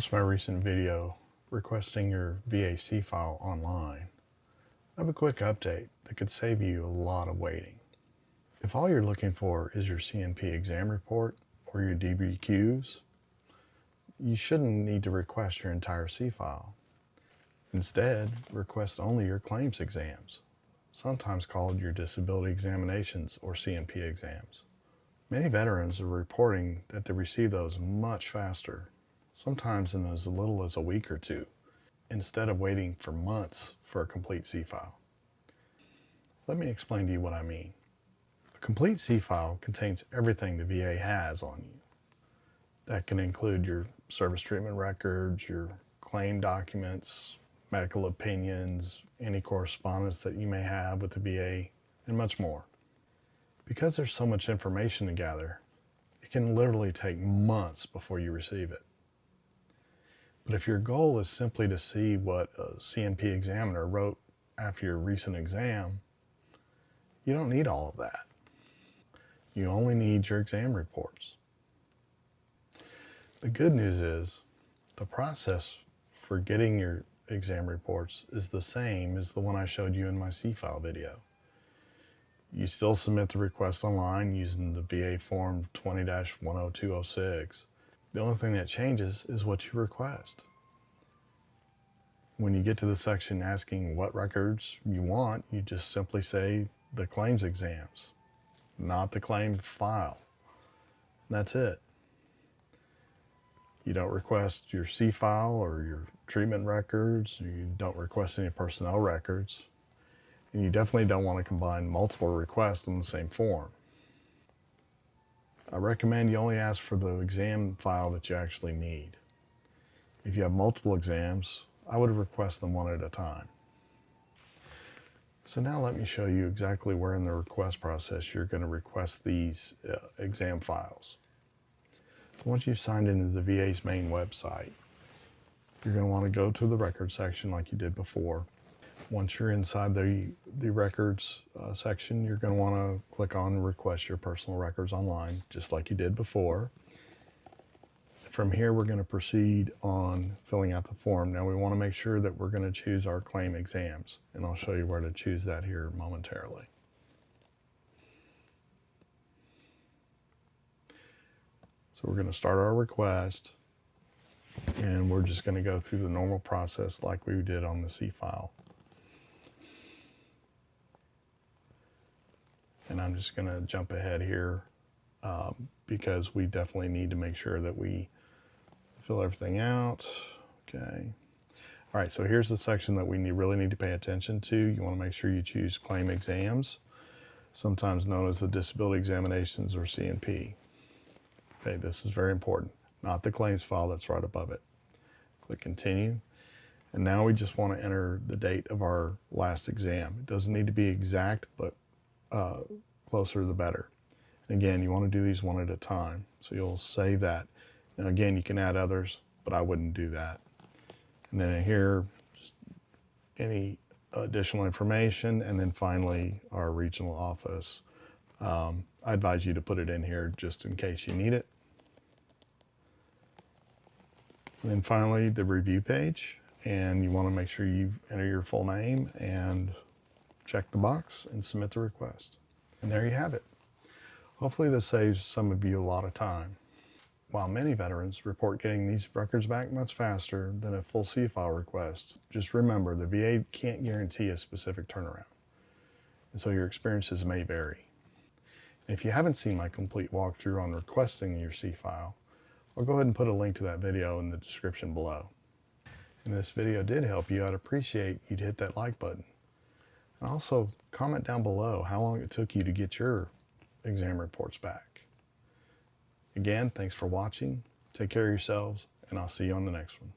Watch my recent video requesting your VAC file online. I have a quick update that could save you a lot of waiting. If all you're looking for is your C&P exam report or your DBQs, you shouldn't need to request your entire C file. Instead, request only your claims exams, sometimes called your disability examinations or C&P exams. Many veterans are reporting that they receive those much faster, sometimes in as little as a week or two, instead of waiting for months for a complete C file. Let me explain to you what I mean. A complete C file contains everything the VA has on you. That can include your service treatment records, your claim documents, medical opinions, any correspondence that you may have with the VA, and much more. Because there's so much information to gather, it can literally take months before you receive it. But if your goal is simply to see what a C&P examiner wrote after your recent exam, you don't need all of that. You only need your exam reports. The good news is the process for getting your exam reports is the same as the one I showed you in my C-file video. You still submit the request online using the VA form 20-10206. The only thing that changes is what you request. When you get to the section asking what records you want, you just simply say the claims exams, not the claims file. That's it. You don't request your C file or your treatment records. You don't request any personnel records. And you definitely don't want to combine multiple requests in the same form. I recommend you only ask for the exam file that you actually need. If you have multiple exams, I would request them one at a time. So now let me show you exactly where in the request process you're going to request these exam files. Once you've signed into the VA's main website, you're going to want to go to the records section like you did before. Once you're inside the records section, you're going to want to click on request your personal records online, just like you did before. From here, we're going to proceed on filling out the form. Now we want to make sure that we're going to choose our claim exams, and I'll show you where to choose that here momentarily. So we're going to start our request, and we're just going to go through the normal process like we did on the C file. And I'm just going to jump ahead here because we definitely need to make sure that we fill everything out. Okay. All right, so here's the section that we really need to pay attention to. You want to make sure you choose claim exams, sometimes known as the disability examinations or C&P. Okay, this is very important, not the claims file that's right above it. Click continue. And now we just want to enter the date of our last exam. It doesn't need to be exact, but closer the better. And again, you want to do these one at a time. So you'll save that. Now again, you can add others, but I wouldn't do that. And then here, just any additional information, and then finally our regional office. I advise you to put it in here just in case you need it. And then finally the review page, and you want to make sure you enter your full name and check the box and submit the request. And there you have it. Hopefully this saves some of you a lot of time. While many veterans report getting these records back much faster than a full C file request, just remember the VA can't guarantee a specific turnaround, and so your experiences may vary. And if you haven't seen my complete walkthrough on requesting your C file, I'll go ahead and put a link to that video in the description below. And if this video did help you, I'd appreciate you'd hit that like button. And also comment down below how long it took you to get your exam reports back. Again, thanks for watching. Take care of yourselves, and I'll see you on the next one.